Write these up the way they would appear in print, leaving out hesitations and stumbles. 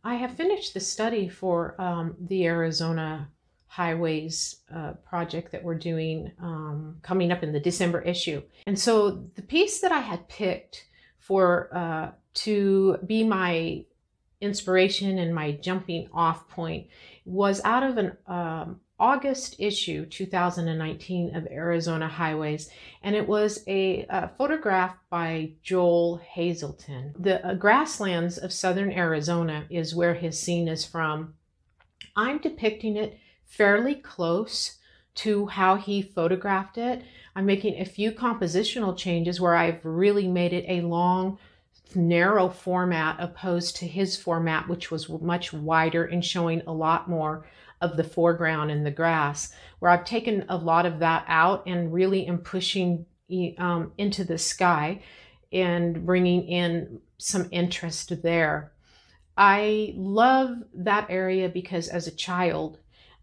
I have finished the study for the Arizona highways project that we're doing coming up in the December issue. And so the piece that I had picked for to be my inspiration and my jumping off point was out of an August issue 2019 of Arizona Highways, and it was a photograph by Joel Hazelton. The Grasslands of southern Arizona is where his scene is from. I'm depicting it fairly close to how he photographed it. I'm making a few compositional changes where I've really made it a long, narrow format opposed to his format, which was much wider and showing a lot more of the foreground and the grass, where I've taken a lot of that out and really am pushing into the sky and bringing in some interest there. I love that area because as a child,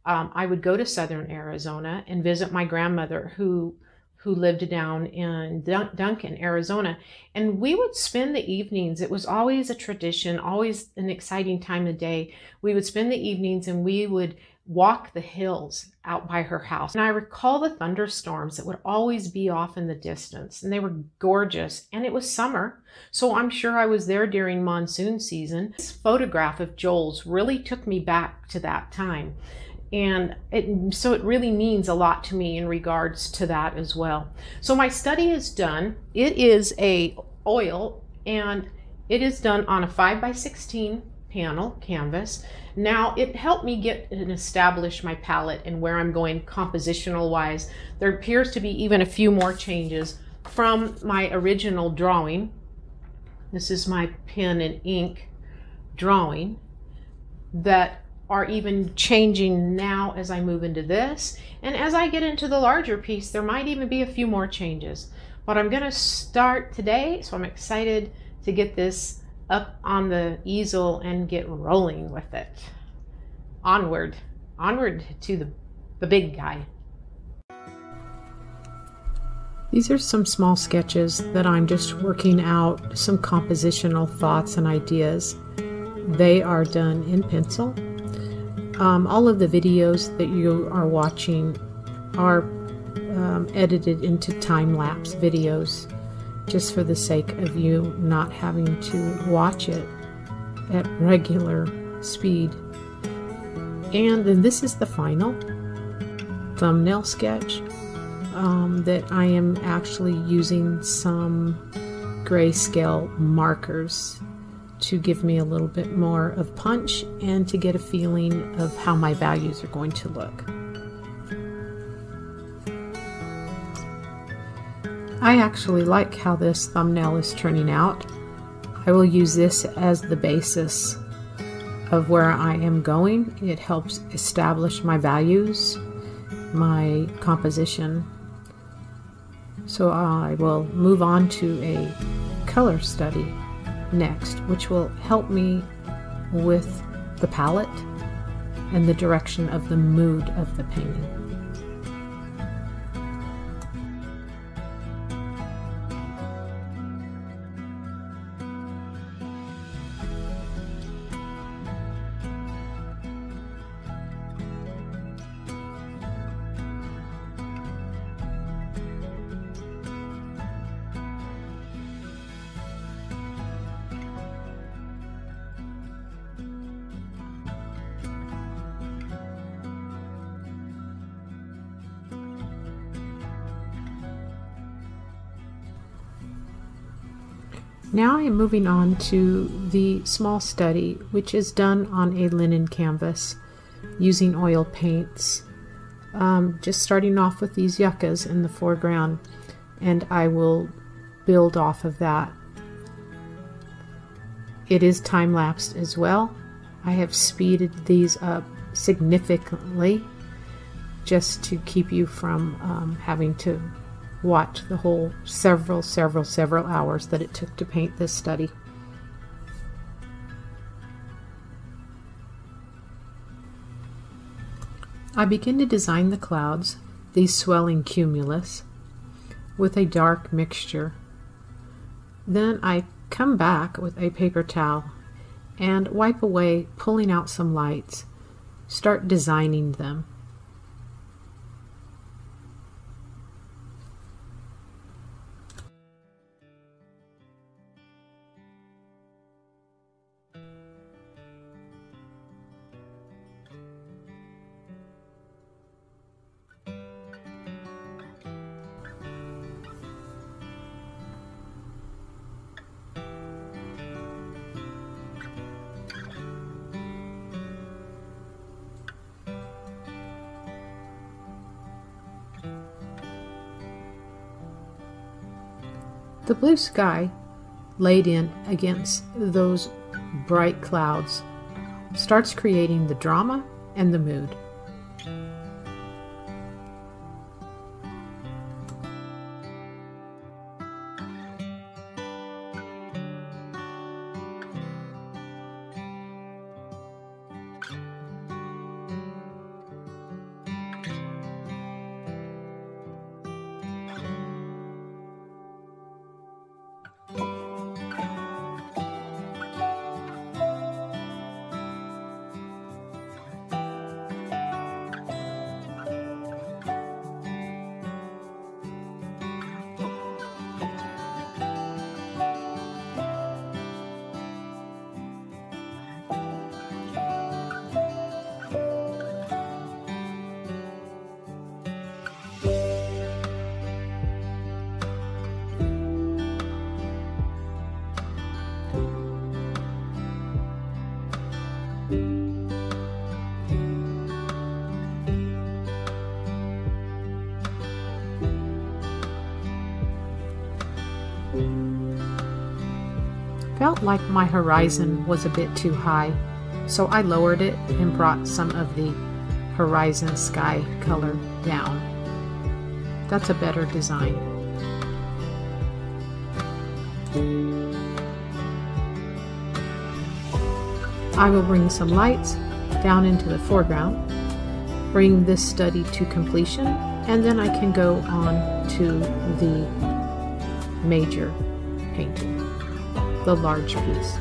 I would go to southern Arizona and visit my grandmother who lived down in Duncan, Arizona. And we would spend the evenings. It was always a tradition, always an exciting time of day. We would spend the evenings and we would walk the hills out by her house. And I recall the thunderstorms that would always be off in the distance, and they were gorgeous. And it was summer, so I'm sure I was there during monsoon season. This photograph of Joel's really took me back to that time. And so it really means a lot to me in regards to that as well. So my study is done. It is a oil, and it is done on a 5x16 panel canvas. Now it helped me get and establish my palette and where I'm going compositional wise. There appears to be even a few more changes from my original drawing. This is my pen and ink drawing that are even changing now as I move into this. And as I get into the larger piece, there might even be a few more changes. But I'm gonna start today, so I'm excited to get this up on the easel and get rolling with it. Onward to the big guy. These are some small sketches that I'm just working out, some compositional thoughts and ideas. They are done in pencil. All of the videos that you are watching are edited into time-lapse videos just for the sake of you not having to watch it at regular speed. And then this is the final thumbnail sketch that I am actually using some grayscale markers to give me a little bit more of punch and to get a feeling of how my values are going to look. I actually like how this thumbnail is turning out. I will use this as the basis of where I am going. It helps establish my values, my composition. So I will move on to a color study next, which will help me with the palette and the direction of the mood of the painting. Now I am moving on to the small study, which is done on a linen canvas using oil paints. Just starting off with these yuccas in the foreground, and I will build off of that. It is time-lapsed as well. I have speeded these up significantly just to keep you from having to watch the whole several hours that it took to paint this study. I begin to design the clouds, these swelling cumulus, with a dark mixture. Then I come back with a paper towel and wipe away, pulling out some lights. Start designing them. The blue sky, laid in against those bright clouds, starts creating the drama and the mood. Felt like my horizon was a bit too high, so I lowered it and brought some of the horizon sky color down. That's a better design. I will bring some lights down into the foreground, bring this study to completion, and then I can go on to the major painting, the large piece.